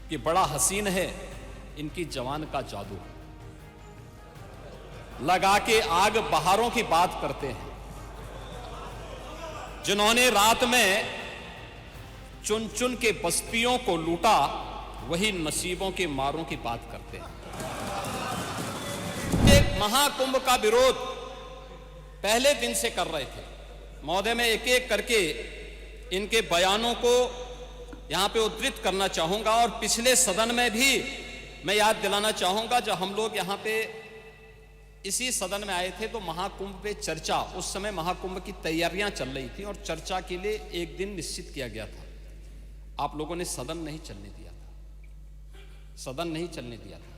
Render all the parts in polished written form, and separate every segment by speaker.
Speaker 1: कि बड़ा हसीन है इनकी जवान का जादू, लगा के आग बहारों की बात करते हैं। जिन्होंने रात में चुन चुन के बस्तियों को लूटा, वही नसीबों के मारों की बात करते हैं। एक महाकुंभ का विरोध पहले दिन से कर रहे थे महोदय। मैं एक एक करके इनके बयानों को यहां पे उद्धृत करना चाहूंगा और पिछले सदन में भी मैं याद दिलाना चाहूंगा, जब हम लोग यहां पे इसी सदन में आए थे तो महाकुंभ पे चर्चा, उस समय महाकुंभ की तैयारियां चल रही थी और चर्चा के लिए एक दिन निश्चित किया गया था। आप लोगों ने सदन नहीं चलने दिया था, सदन नहीं चलने दिया था।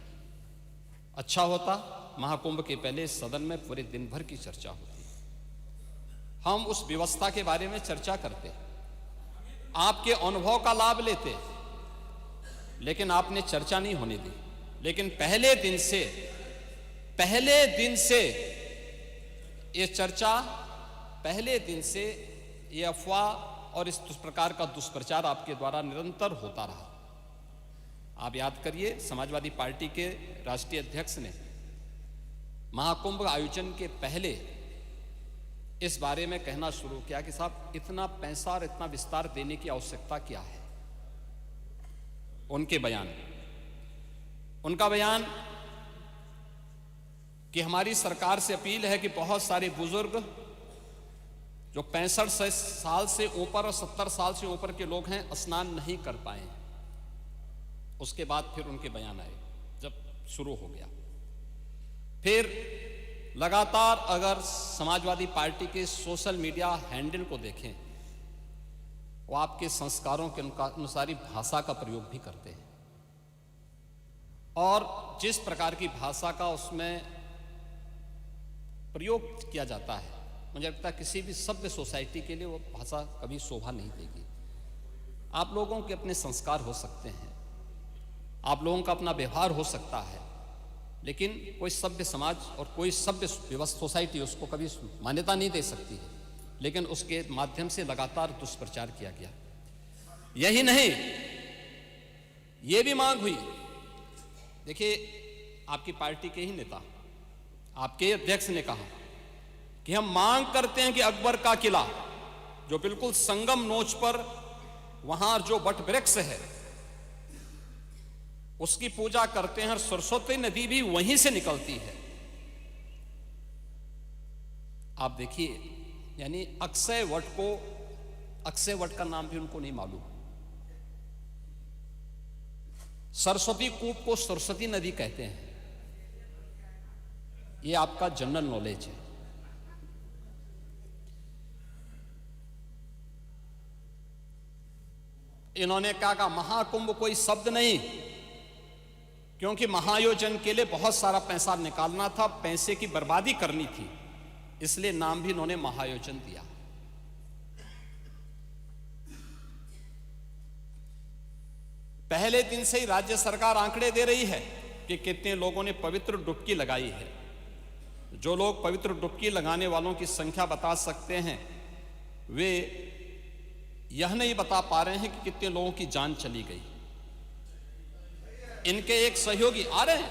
Speaker 1: अच्छा होता महाकुंभ के पहले सदन में पूरे दिन भर की चर्चा होती, हम उस व्यवस्था के बारे में चर्चा करते, आपके अनुभव का लाभ लेते, लेकिन आपने चर्चा नहीं होने दी। लेकिन पहले दिन से ये चर्चा, पहले दिन से ये अफवाह और इस प्रकार का दुष्प्रचार आपके द्वारा निरंतर होता रहा। आप याद करिए, समाजवादी पार्टी के राष्ट्रीय अध्यक्ष ने महाकुंभ आयोजन के पहले इस बारे में कहना शुरू किया कि साहब इतना पैसा और इतना विस्तार देने की आवश्यकता क्या है। उनका बयान कि हमारी सरकार से अपील है कि बहुत सारे बुजुर्ग जो 65 साल से ऊपर और 70 साल से ऊपर के लोग हैं, स्नान नहीं कर पाए। उसके बाद फिर उनके बयान आए, जब शुरू हो गया। फिर लगातार अगर समाजवादी पार्टी के सोशल मीडिया हैंडल को देखें, वो आपके संस्कारों के अनुसार भाषा का प्रयोग भी करते हैं और जिस प्रकार की भाषा का उसमें प्रयोग किया जाता है, मुझे लगता है किसी भी सभ्य सोसाइटी के लिए वो भाषा कभी शोभा नहीं देगी। आप लोगों के अपने संस्कार हो सकते हैं, आप लोगों का अपना व्यवहार हो सकता है, लेकिन कोई सभ्य समाज और कोई सभ्य सोसाइटी उसको कभी मान्यता नहीं दे सकती है। लेकिन उसके माध्यम से लगातार दुष्प्रचार किया गया। यही नहीं, ये भी मांग हुई। देखिए, आपकी पार्टी के ही नेता, आपके अध्यक्ष ने कहा कि हम मांग करते हैं कि अकबर का किला जो बिल्कुल संगम नोच पर वहां जो वट वृक्ष है उसकी पूजा करते हैं और सरस्वती नदी भी वहीं से निकलती है। आप देखिए, यानी अक्षय वट का नाम भी उनको नहीं मालूम। सरस्वती कूप को सरस्वती नदी कहते हैं। ये आपका जनरल नॉलेज है। इन्होंने कहा महाकुंभ कोई शब्द नहीं, क्योंकि महायोजन के लिए बहुत सारा पैसा निकालना था, पैसे की बर्बादी करनी थी, इसलिए नाम भी इन्होंने महायोजन दिया। पहले दिन से ही राज्य सरकार आंकड़े दे रही है कि कितने लोगों ने पवित्र डुबकी लगाई है। जो लोग पवित्र डुबकी लगाने वालों की संख्या बता सकते हैं, वे यह नहीं बता पा रहे हैं कि कितने लोगों की जान चली गई। इनके एक सहयोगी आ रहे हैं,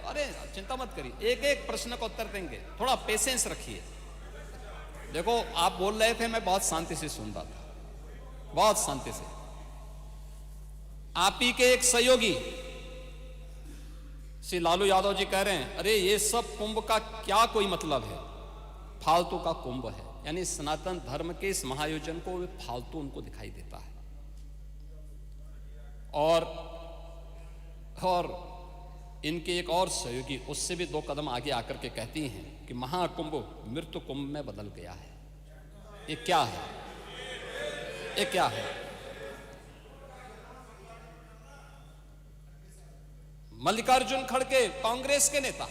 Speaker 1: अरे चिंता मत करिए, एक एक प्रश्न का उत्तर देंगे, थोड़ा पेशेंस रखिए। देखो, आप बोल रहे थे, मैं बहुत शांति से सुन रहा था, बहुत शांति से। आप ही के एक सहयोगी श्री लालू यादव जी कह रहे हैं, अरे ये सब कुंभ का क्या कोई मतलब है, फालतू का कुंभ है। यानी सनातन धर्म के इस महायोजन को फालतू उनको दिखाई देता है। और इनके एक और सहयोगी उससे भी 2 कदम आगे आकर के कहती हैं कि महाकुंभ मृत्यु कुंभ में बदल गया है। ये क्या है? ये क्या है? मल्लिकार्जुन खड़गे, कांग्रेस के नेता,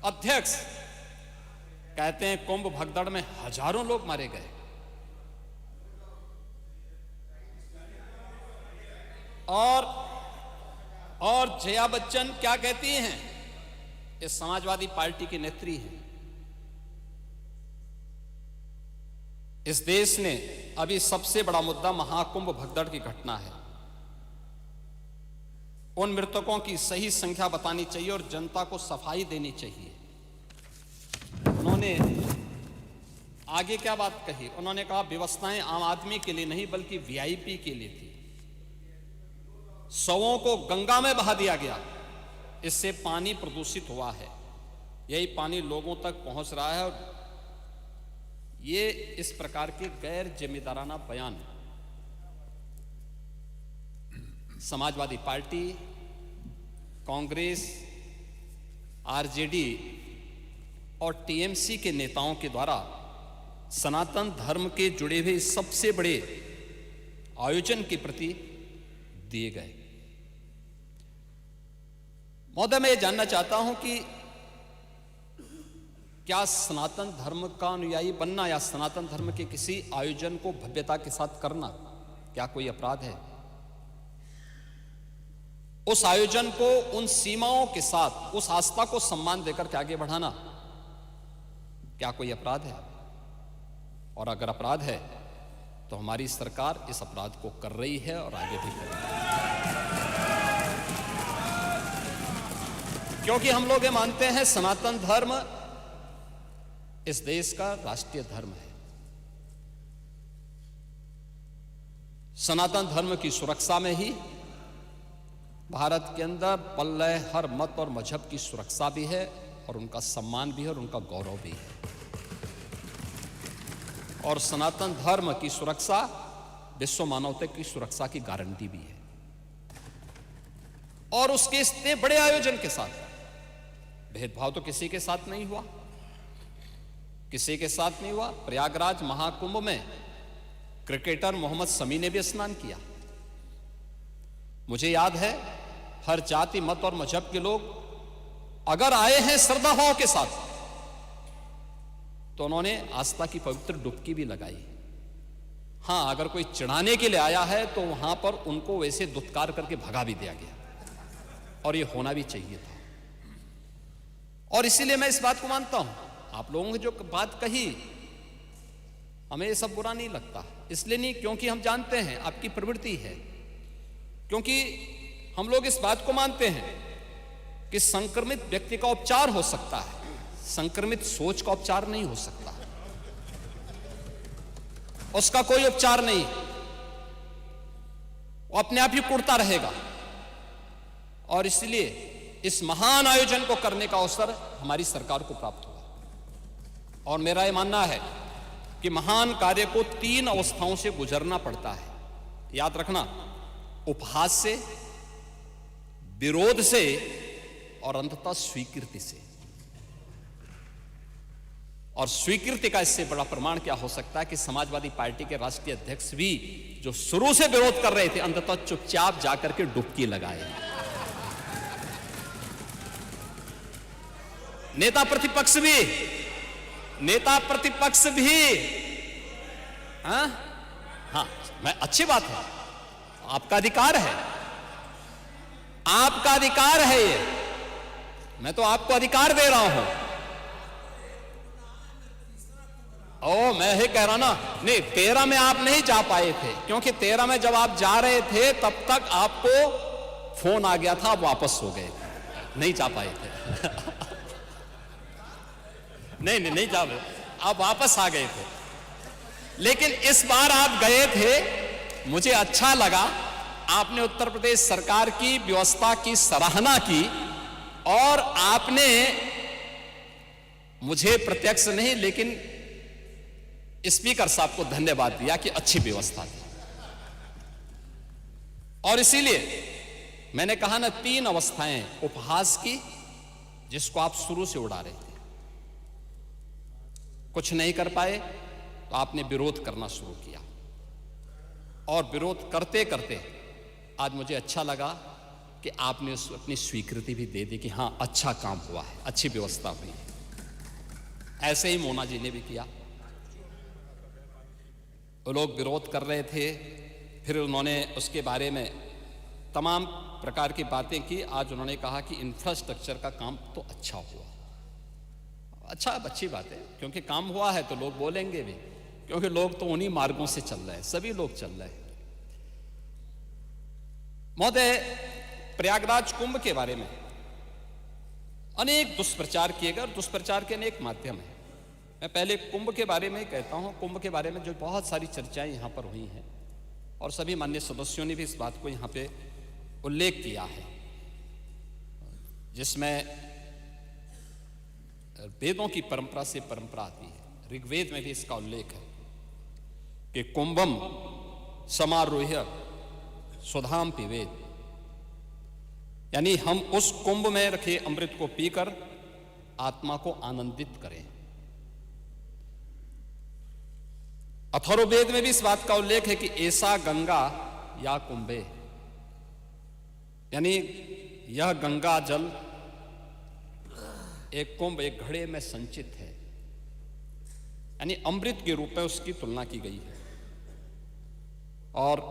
Speaker 1: अध्यक्ष, कहते हैं कुंभ भगदड़ में हजारों लोग मारे गए। और जया बच्चन क्या कहती हैं? ये समाजवादी पार्टी की नेत्री हैं। इस देश ने अभी सबसे बड़ा मुद्दा महाकुंभ भगदड़ की घटना है। उन मृतकों की सही संख्या बतानी चाहिए और जनता को सफाई देनी चाहिए। उन्होंने आगे क्या बात कही? उन्होंने कहा व्यवस्थाएं आम आदमी के लिए नहीं बल्कि वीआईपी के लिए थी। शवों को गंगा में बहा दिया गया, इससे पानी प्रदूषित हुआ है। यही पानी लोगों तक पहुंच रहा है और ये इस प्रकार के गैर जिम्मेदाराना बयान समाजवादी पार्टी, कांग्रेस, आरजेडी और टीएमसी के नेताओं के द्वारा सनातन धर्म के जुड़े हुए सबसे बड़े आयोजन के प्रति दिए गए। महोदय, मैं ये जानना चाहता हूं कि क्या सनातन धर्म का अनुयायी बनना या सनातन धर्म के किसी आयोजन को भव्यता के साथ करना क्या कोई अपराध है? उस आयोजन को उन सीमाओं के साथ उस आस्था को सम्मान देकर के आगे बढ़ाना क्या कोई अपराध है? और अगर अपराध है तो हमारी सरकार इस अपराध को कर रही है और आगे भी करेगी, क्योंकि हम लोग ये मानते हैं सनातन धर्म इस देश का राष्ट्रीय धर्म है। सनातन धर्म की सुरक्षा में ही भारत के अंदर पल रहे हर मत और मजहब की सुरक्षा भी है और उनका सम्मान भी है और उनका गौरव भी है। और सनातन धर्म की सुरक्षा विश्व मानवता की सुरक्षा की गारंटी भी है। और उसके इतने बड़े आयोजन के साथ भेदभाव तो किसी के साथ नहीं हुआ, किसी के साथ नहीं हुआ। प्रयागराज महाकुंभ में क्रिकेटर मोहम्मद शमी ने भी स्नान किया। मुझे याद है हर जाति मत और मजहब के लोग अगर आए हैं श्रद्धा भाव के साथ तो उन्होंने आस्था की पवित्र डुबकी भी लगाई। हां, अगर कोई चिढ़ाने के लिए आया है तो वहां पर उनको वैसे दुत्कार करके भगा भी दिया गया और ये होना भी चाहिए था। और इसीलिए मैं इस बात को मानता हूं, आप लोगों ने जो बात कही हमें ये सब बुरा नहीं लगता। इसलिए नहीं क्योंकि हम जानते हैं आपकी प्रवृत्ति है, क्योंकि हम लोग इस बात को मानते हैं कि संक्रमित व्यक्ति का उपचार हो सकता है, संक्रमित सोच का उपचार नहीं हो सकता। उसका कोई उपचार नहीं, वो अपने आप ही कुड़ता रहेगा। और इसलिए इस महान आयोजन को करने का अवसर हमारी सरकार को प्राप्त हुआ। और मेरा यह मानना है कि महान कार्य को 3 अवस्थाओं से गुजरना पड़ता है। याद रखना, उपहास से, विरोध से और अंततः स्वीकृति से। और स्वीकृति का इससे बड़ा प्रमाण क्या हो सकता है कि समाजवादी पार्टी के राष्ट्रीय अध्यक्ष भी जो शुरू से विरोध कर रहे थे अंततः चुपचाप जाकर के डुबकी लगाए। नेता प्रतिपक्ष भी हाँ, मैं अच्छी बात है, आपका अधिकार है, आपका अधिकार है ये, मैं तो आपको अधिकार दे रहा हूं। मैं ही कह रहा ना, नहीं 13 में आप नहीं जा पाए थे, क्योंकि 13 में जब आप जा रहे थे तब तक आपको फोन आ गया था, आप वापस हो गए, नहीं जा पाए थे। नहीं जा पाए, आप वापस आ गए थे। लेकिन इस बार आप गए थे, मुझे अच्छा लगा, आपने उत्तर प्रदेश सरकार की व्यवस्था की सराहना की और आपने मुझे प्रत्यक्ष नहीं लेकिन स्पीकर साहब को धन्यवाद दिया कि अच्छी व्यवस्था थी। और इसीलिए मैंने कहा ना, 3 अवस्थाएं उपहास की, जिसको आप शुरू से उड़ा रहे थे, कुछ नहीं कर पाए तो आपने विरोध करना शुरू किया। और विरोध करते करते आज मुझे अच्छा लगा कि आपने अपनी स्वीकृति भी दे दी कि हां अच्छा काम हुआ है, अच्छी व्यवस्था हुई है। ऐसे ही मोना जी ने भी किया। वो लोग विरोध कर रहे थे, फिर उन्होंने उसके बारे में तमाम प्रकार की बातें की। आज उन्होंने कहा कि इंफ्रास्ट्रक्चर का काम तो अच्छा हुआ। अच्छा, अच्छी बात है, क्योंकि काम हुआ है तो लोग बोलेंगे भी, क्योंकि लोग तो उन्हीं मार्गों से चल रहे हैं, सभी लोग चल रहे हैं। महोदय, प्रयागराज कुंभ के बारे में अनेक दुष्प्रचार किए गए और दुष्प्रचार के अनेक माध्यम हैं। मैं पहले कुंभ के बारे में ही कहता हूं। कुंभ के बारे में जो बहुत सारी चर्चाएं यहां पर हुई हैं और सभी माननीय सदस्यों ने भी इस बात को यहां पे उल्लेख किया है, जिसमें वेदों की परंपरा से परंपरा आती है। ऋग्वेद में भी इसका उल्लेख है कि कुंभम समारोह्य सुधाम पिबेद, यानी हम उस कुंभ में रखे अमृत को पीकर आत्मा को आनंदित करें। अथर्ववेद में भी इस बात का उल्लेख है कि ऐसा गंगा या कुंभे, यानी यह गंगा जल एक कुंभ, एक घड़े में संचित है, यानी अमृत के रूप में उसकी तुलना की गई है। और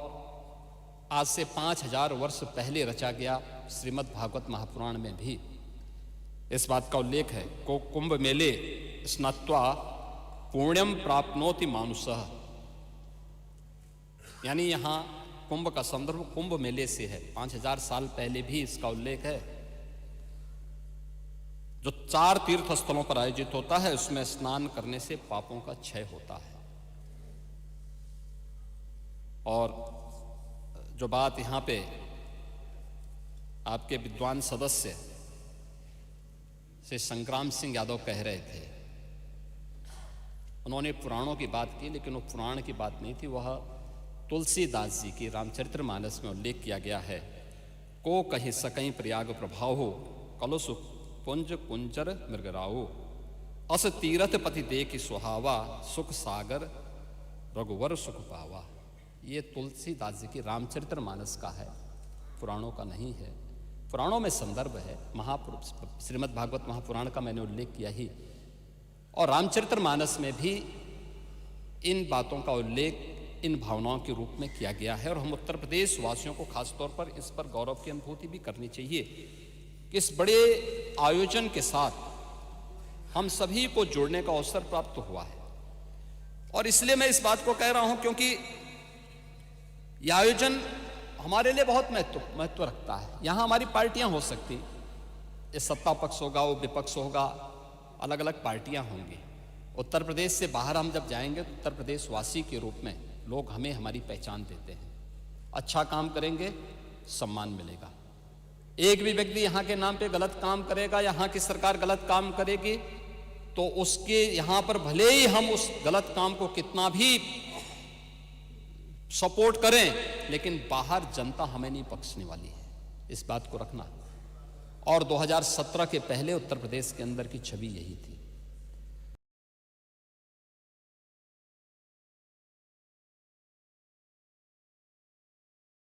Speaker 1: आज से 5000 वर्ष पहले रचा गया श्रीमद् भागवत महापुराण में भी इस बात का उल्लेख है को कुंभ मेले स्नात्वा पुण्यम प्राप्नोति मानुषः, यानी यहां कुंभ का संदर्भ कुंभ मेले से है। 5000 साल पहले भी इसका उल्लेख है। जो 4 तीर्थ स्थलों पर आयोजित होता है उसमें स्नान करने से पापों का क्षय होता है। और जो बात यहां पे आपके विद्वान सदस्य से संग्राम सिंह यादव कह रहे थे, उन्होंने पुराणों की बात की, लेकिन वो पुराण की बात नहीं थी, वह तुलसीदास जी की रामचरितमानस में उल्लेख किया गया है। को कहीं सकहीं प्रयाग प्रभाव हो, कलुष पुंज कुंजर मृगराओ, अस तीरथ पति दे की सुहावा, सुख सागर रघुवर सुख पावा। ये तुलसीदास जी की रामचरितमानस का है, पुराणों का नहीं है। पुराणों में संदर्भ है, श्रीमद् भागवत महापुराण का मैंने उल्लेख किया ही, और रामचरितमानस में भी इन बातों का उल्लेख इन भावनाओं के रूप में किया गया है। और हम उत्तर प्रदेश वासियों को खास तौर पर इस पर गौरव की अनुभूति भी करनी चाहिए कि इस बड़े आयोजन के साथ हम सभी को जुड़ने का अवसर प्राप्त हुआ है। और इसलिए मैं इस बात को कह रहा हूं क्योंकि यह आयोजन हमारे लिए बहुत महत्व रखता है। यहां हमारी पार्टियां हो सकती, ये सत्ता पक्ष होगा, वो विपक्ष होगा, अलग अलग पार्टियां होंगी। उत्तर प्रदेश से बाहर हम जब जाएंगे तो उत्तर प्रदेश वासी के रूप में लोग हमें हमारी पहचान देते हैं। अच्छा काम करेंगे, सम्मान मिलेगा। एक भी व्यक्ति यहाँ के नाम पे गलत काम करेगा, यहाँ की सरकार गलत काम करेगी, तो उसके यहाँ पर भले ही हम उस गलत काम को कितना भी सपोर्ट करें, लेकिन बाहर जनता हमें नहीं बख्शने वाली है, इस बात को रखना। और 2017 के पहले उत्तर प्रदेश के अंदर की छवि यही थी।